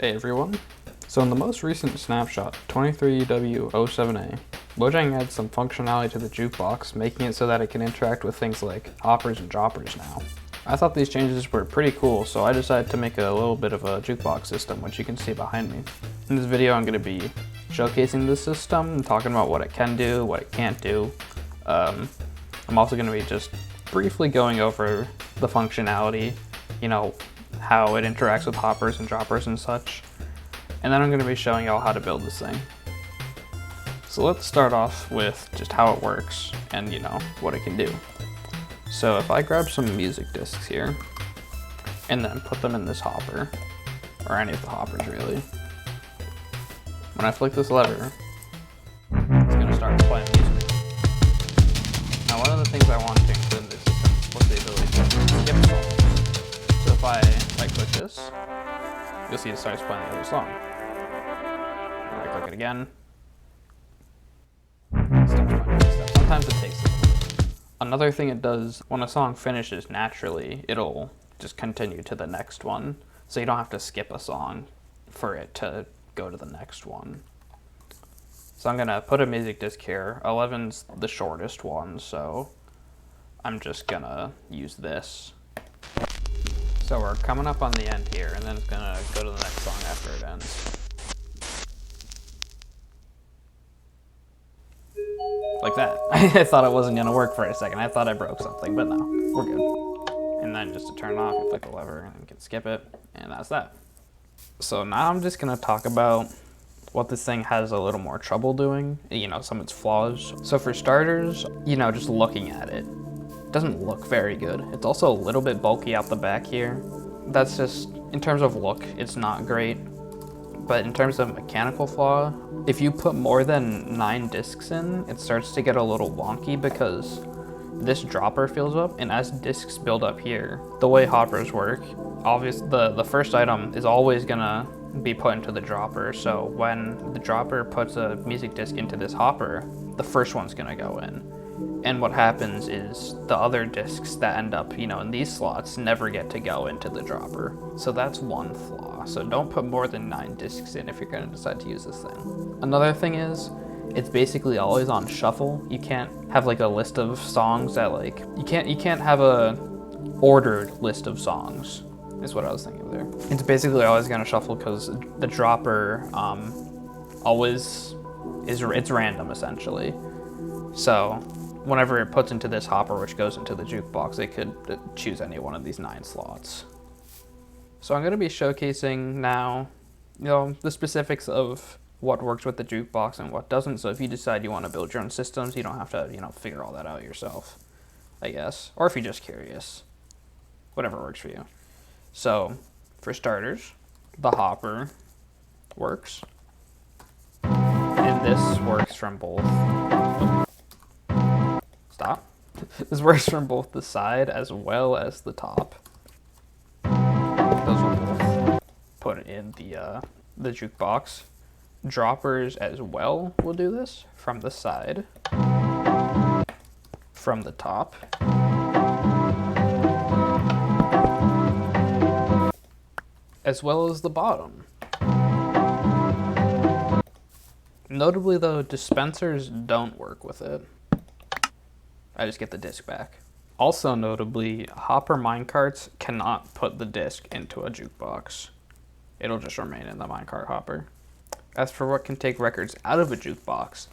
Hey everyone. So in the most recent snapshot, 23W07A, Mojang adds some functionality to the jukebox, making it so that it can interact with things like hoppers and droppers now. I thought these changes were pretty cool, so I decided to make a little bit of a jukebox system, which you can see behind me. In this video I'm going to be showcasing this system and talking about what it can do, what it can't do. I'm also going to be just briefly going over the functionality, how it interacts with hoppers and droppers and such. And then I'm going to be showing y'all how to build this thing. So let's start off with just how it works and what it can do. So if I grab some music discs here and then put them in this hopper, or any of the hoppers really, when I flick this lever, it's going to start playing music. Now one of the things I want to include in this system was the ability to skip songs. So if I click this, you'll see it starts playing the other song. If I click it again, it starts playing other stuff. Sometimes it takes a little bit. Another thing it does, when a song finishes naturally, it'll just continue to the next one. So you don't have to skip a song for it to go to the next one. So I'm gonna put a music disc here. 11's the shortest one, so I'm just gonna use this. So we're coming up on the end here, and then it's gonna go to the next song after it ends. Like that. I thought it wasn't gonna work for a second. I thought I broke something, but no, we're good. And then just to turn it off, you flick the lever and you can skip it, and that's that. So now I'm just gonna talk about what this thing has a little more trouble doing, some of its flaws. So for starters, just looking at it, doesn't look very good. It's also a little bit bulky out the back here. That's just, in terms of look, it's not great. But in terms of mechanical flaw, if you put more than 9 discs in, it starts to get a little wonky because this dropper fills up, and as discs build up here, the way hoppers work, obviously the first item is always gonna be put into the dropper. So when the dropper puts a music disc into this hopper, the first one's gonna go in. And what happens is the other discs that end up, in these slots never get to go into the dropper. So that's one flaw. So don't put more than 9 discs in if you're going to decide to use this thing. Another thing is, it's basically always on shuffle. You can't have a list of songs that you can't have a ordered list of songs, is what I was thinking there. It's basically always going to shuffle because the dropper always it's random essentially. So whenever it puts into this hopper, which goes into the jukebox, it could choose any one of these 9 slots. So I'm going to be showcasing now, the specifics of what works with the jukebox and what doesn't. So if you decide you want to build your own systems, you don't have to, figure all that out yourself, I guess. Or if you're just curious, whatever works for you. So for starters, the hopper works. And this works from both. Stop. This works from both the side as well as the top. Those will both put in the jukebox. Droppers as well will do this from the side, from the top, as well as the bottom. Notably though, dispensers don't work with it. I just get the disc back. Also notably, hopper minecarts cannot put the disc into a jukebox. It'll just remain in the minecart hopper. As for what can take records out of a jukebox,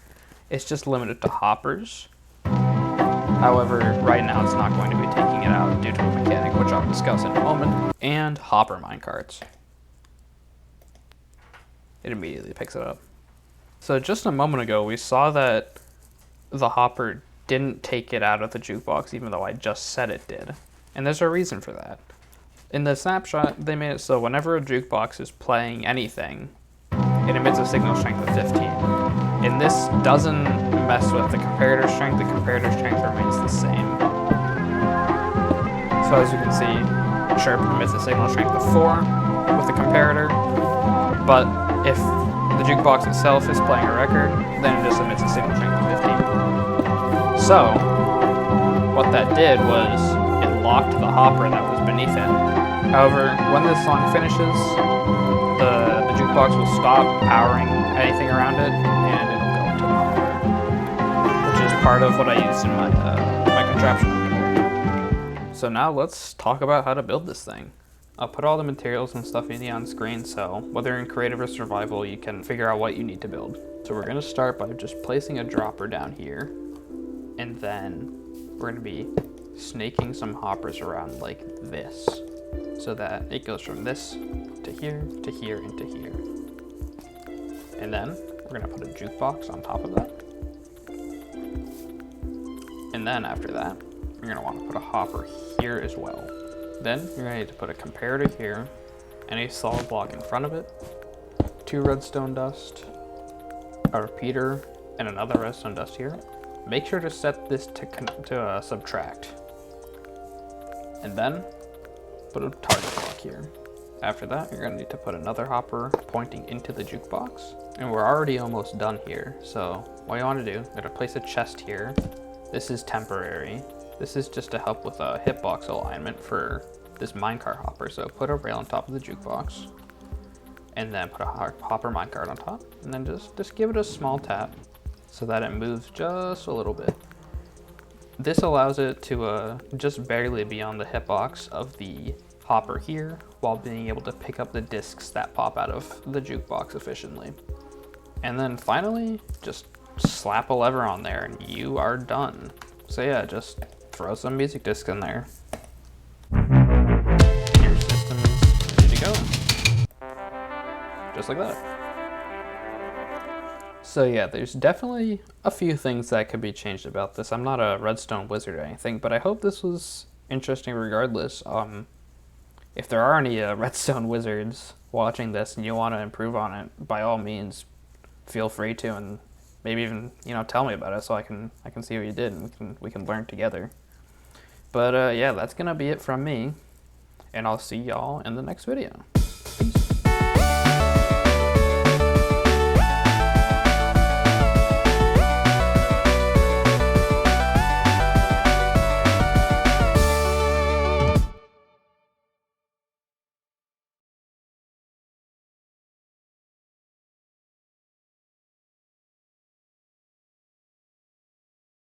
it's just limited to hoppers. However, right now it's not going to be taking it out due to a mechanic, which I'll discuss in a moment, and hopper minecarts. It immediately picks it up. So just a moment ago, we saw that the hopper didn't take it out of the jukebox, even though I just said it did. And there's a reason for that. In the snapshot, they made it so whenever a jukebox is playing anything, it emits a signal strength of 15. And this doesn't mess with the comparator strength. The comparator strength remains the same. So as you can see, Chirp emits a signal strength of 4 with the comparator, but if the jukebox itself is playing a record, then it just emits a signal strength of 15. So, what that did was it locked the hopper that was beneath it. However, when this song finishes, the jukebox will stop powering anything around it, and it'll go into monitor, which is part of what I used in my my contraption. So now let's talk about how to build this thing. I'll put all the materials and stuff in the on screen, so whether in creative or survival, you can figure out what you need to build. So we're gonna start by just placing a dropper down here, and then we're gonna be snaking some hoppers around like this, so that it goes from this to here, to here, and to here. And then we're gonna put a jukebox on top of that. And then after that, you're gonna wanna put a hopper here as well. Then you're gonna need to put a comparator here, and a solid block in front of it, 2 redstone dust, a repeater, and another redstone dust here. Make sure to set this to subtract. And then put a target block here. After that, you're gonna need to put another hopper pointing into the jukebox. And we're already almost done here. So what you wanna do, you're gonna place a chest here. This is temporary. This is just to help with a hitbox alignment for this minecart hopper. So put a rail on top of the jukebox, and then put a hopper minecart on top, and then just give it a small tap so that it moves just a little bit. This allows it to just barely be on the hitbox of the hopper here, while being able to pick up the discs that pop out of the jukebox efficiently. And then finally, just slap a lever on there and you are done. So yeah, just throw some music discs in there. Your system is ready to go. Just like that. So yeah, there's definitely a few things that could be changed about this. I'm not a redstone wizard or anything, but I hope this was interesting regardless. If there are any redstone wizards watching this and you want to improve on it, by all means, feel free to, and maybe even tell me about it so I can see what you did and we can learn together. But yeah, that's gonna be it from me, and I'll see y'all in the next video.